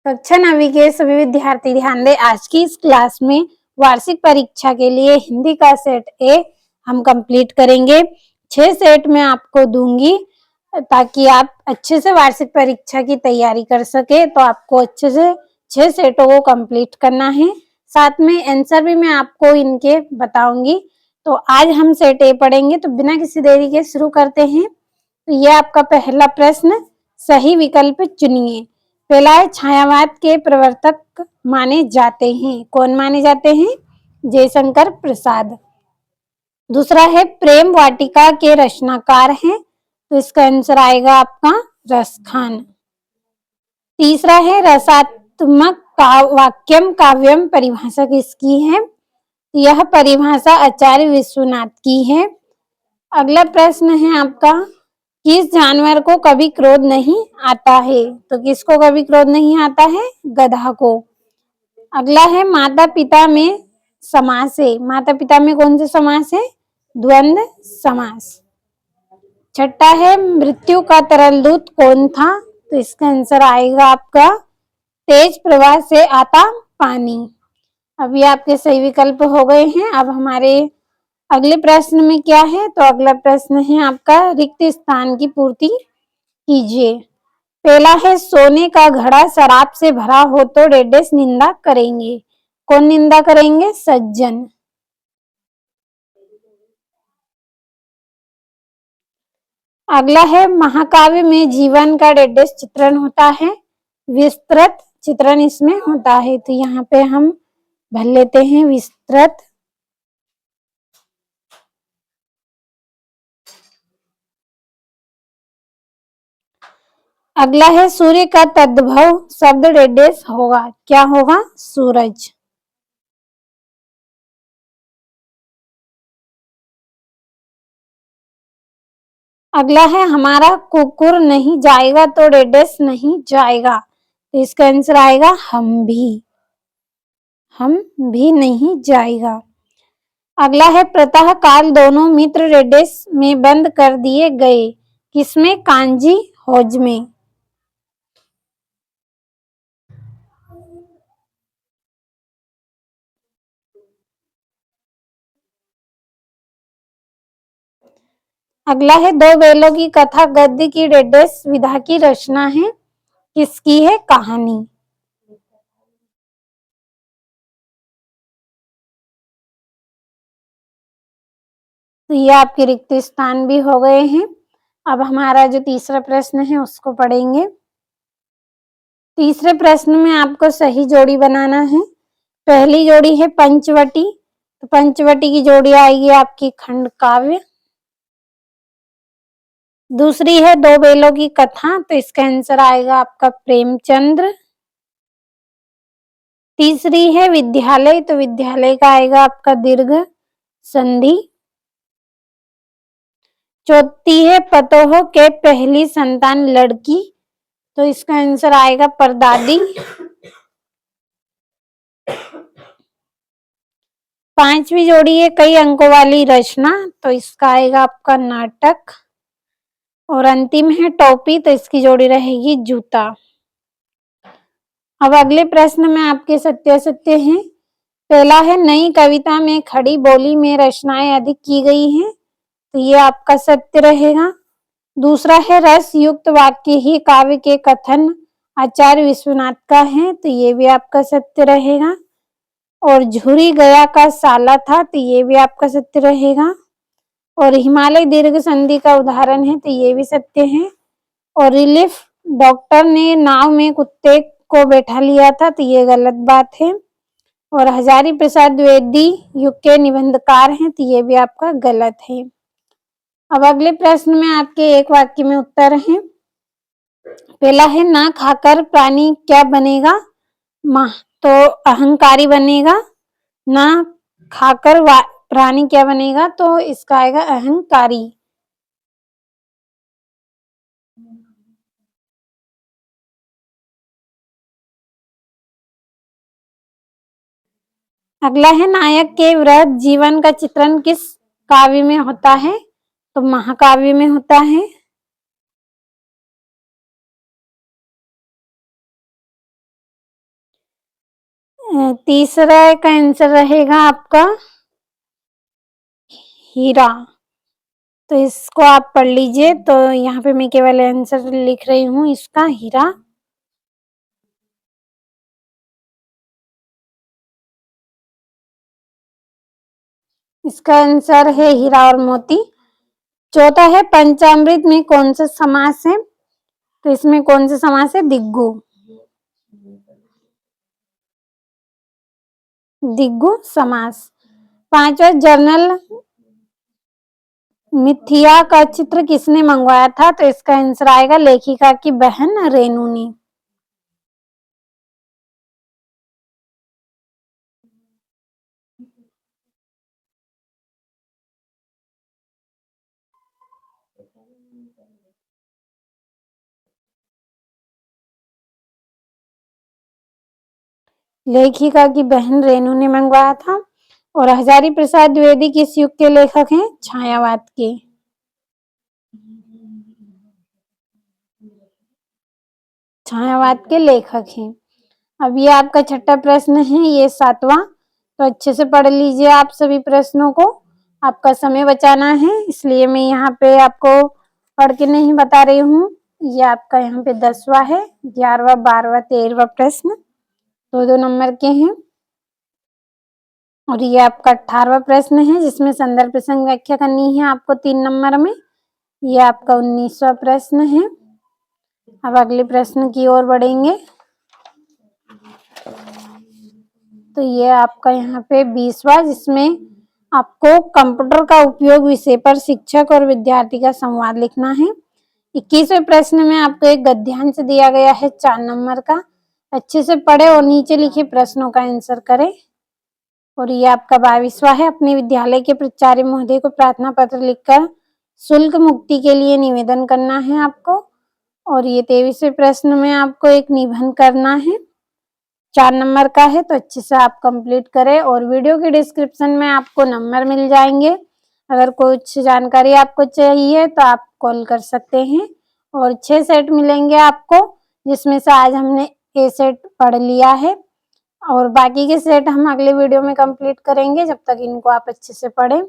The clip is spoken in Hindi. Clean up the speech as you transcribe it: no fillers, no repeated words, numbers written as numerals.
कक्षा 9वीं के सभी विद्यार्थी ध्यान दें। आज की इस क्लास में वार्षिक परीक्षा के लिए हिंदी का सेट ए हम कंप्लीट करेंगे। 6 सेट मैं आपको दूंगी ताकि आप अच्छे से वार्षिक परीक्षा की तैयारी कर सके। तो आपको अच्छे से 6 सेटों को कंप्लीट करना है। साथ में आंसर भी मैं आपको इनके बताऊंगी। तो आज हम सेट ए पढ़ेंगे। तो बिना किसी देरी के शुरू करते हैं। तो ये आपका पहला प्रश्न, सही विकल्प चुनिए। पहला है छायावाद के प्रवर्तक माने जाते हैं। कौन माने जाते हैं? जयशंकर प्रसाद। दूसरा है प्रेम वाटिका के रचनाकार हैं। तो इसका आंसर आएगा आपका रसखान। तीसरा है रसात्मक वाक्यम काव्यम परिभाषा किसकी है? यह परिभाषा आचार्य विश्वनाथ की है। अगला प्रश्न है आपका, किस जानवर को कभी क्रोध नहीं आता है? तो किसको कभी क्रोध नहीं आता है? गधा को। अगला है माता पिता में समास है। माता पिता में कौन से समास है? द्वंद्व समास। छठा है मृत्यु का तरल दूत कौन था? तो इसका आंसर आएगा आपका तेज प्रवाह से आता पानी। अभी आपके सही विकल्प हो गए हैं। अब हमारे अगले प्रश्न में क्या है? तो अगला प्रश्न है आपका रिक्त स्थान की पूर्ति कीजिए। पहला है सोने का घड़ा शराब से भरा हो तो डेडेस निंदा करेंगे। कौन निंदा करेंगे? सज्जन। अगला है महाकाव्य में जीवन का डेडेस चित्रण होता है। विस्तृत चित्रण इसमें होता है। तो यहाँ पे हम भर लेते हैं विस्तृत। अगला है सूर्य का तद्भव शब्द डेडेस होगा। क्या होगा? सूरज। अगला है हमारा कुकुर नहीं जाएगा तो डेडेस नहीं जाएगा। तो इसका आंसर आएगा हम भी नहीं जाएगा। अगला है प्रतः काल दोनों मित्र डेडेस में बंद कर दिए गए। किसमें? कांजी हौज में। अगला है दो बैलों की कथा गद्य की डेडेस विधा की रचना है। किसकी है? कहानी। तो ये आपके रिक्त स्थान भी हो गए हैं। अब हमारा जो तीसरा प्रश्न है उसको पढ़ेंगे। तीसरे प्रश्न में आपको सही जोड़ी बनाना है। पहली जोड़ी है पंचवटी। तो पंचवटी की जोड़ी आएगी आपकी खंड काव्य। दूसरी है दो बैलों की कथा। तो इसका आंसर आएगा आपका प्रेमचंद्र। तीसरी है विद्यालय। तो विद्यालय का आएगा आपका दीर्घ संधि। चौथी है पतोह के पहली संतान लड़की। तो इसका आंसर आएगा परदादी। पांचवी जोड़ी है कई अंकों वाली रचना। तो इसका आएगा आपका नाटक। और अंतिम है टोपी। तो इसकी जोड़ी रहेगी जूता। अब अगले प्रश्न में आपके सत्य सत्य हैं। पहला है नई कविता में खड़ी बोली में रचनाएं अधिक की गई हैं। तो ये आपका सत्य रहेगा। दूसरा है रस युक्त वाक्य ही काव्य के कथन आचार्य विश्वनाथ का है। तो ये भी आपका सत्य रहेगा। और झुरी गया का साला था। तो ये भी आपका सत्य रहेगा। और हिमालय दीर्घ संधि का उदाहरण है। तो ये भी सत्य है। और रिलीफ डॉक्टर ने नाव में कुत्ते को बैठा लिया था। तो ये गलत बात है। और हजारी प्रसाद द्विवेदी युग के निबंधकार हैं। तो ये भी आपका गलत है। अब अगले प्रश्न में आपके एक वाक्य में उत्तर है। पहला है ना खाकर प्राणी क्या बनेगा? तो अहंकारी बनेगा। ना खाकर प्राणी क्या बनेगा? तो इसका आएगा अहंकारी। अगला है नायक के वृहद जीवन का चित्रण किस काव्य में होता है? तो महाकाव्य में होता है। तीसरा का आंसर रहेगा आपका हीरा। तो इसको आप पढ़ लीजिए। तो यहाँ पे मैं केवल आंसर लिख रही हूँ इसका हीरा। इसका आंसर है हीरा और मोती। चौथा है पंचामृत में कौन सा समास है? तो इसमें कौन सा समास है? दिग्गु। दिग्गु समास। पांचवा, जर्नल मिथिया का चित्र किसने मंगवाया था? तो इसका आंसर आएगा लेखिका की बहन रेनू ने। लेखिका की बहन रेनू ने मंगवाया था। और हजारी प्रसाद द्विवेदी किस युग के लेखक हैं? छायावाद के। छायावाद के लेखक हैं। अब ये आपका छठा प्रश्न है, ये सातवां। तो अच्छे से पढ़ लीजिए आप सभी प्रश्नों को। आपका समय बचाना है, इसलिए मैं यहाँ पे आपको पढ़ के नहीं बता रही हूँ। ये आपका यहाँ पे 10वां है, 11वां, 12वां, 13वां प्रश्न 2-2 नंबर के हैं। और ये आपका 18वां प्रश्न है, जिसमें संदर्भ प्रसंग व्याख्या करनी है आपको 3 नंबर में। ये आपका 19वां प्रश्न है। अब अगले प्रश्न की ओर बढ़ेंगे। तो ये आपका यहाँ पे 20वां, जिसमें आपको कंप्यूटर का उपयोग विषय पर शिक्षक और विद्यार्थी का संवाद लिखना है। 21वें प्रश्न में आपको एक गद्यांश दिया गया है 4 नंबर का। अच्छे से पढ़े और नीचे लिखे प्रश्नों का आंसर करें। और ये आपका 22वां है, अपने विद्यालय के प्राचार्य महोदय को प्रार्थना पत्र लिखकर शुल्क मुक्ति के लिए निवेदन करना है आपको। और ये 23वें प्रश्न में आपको एक निबंध करना है, 4 नंबर का है। तो अच्छे से आप कंप्लीट करें। और वीडियो के डिस्क्रिप्शन में आपको नंबर मिल जाएंगे। अगर कुछ जानकारी आपको चाहिए तो आप कॉल कर सकते हैं। और 6 सेट मिलेंगे आपको, जिसमें से आज हमने ए सेट पढ़ लिया है। और बाकी के सेट हम अगले वीडियो में कंप्लीट करेंगे। जब तक इनको आप अच्छे से पढ़ें।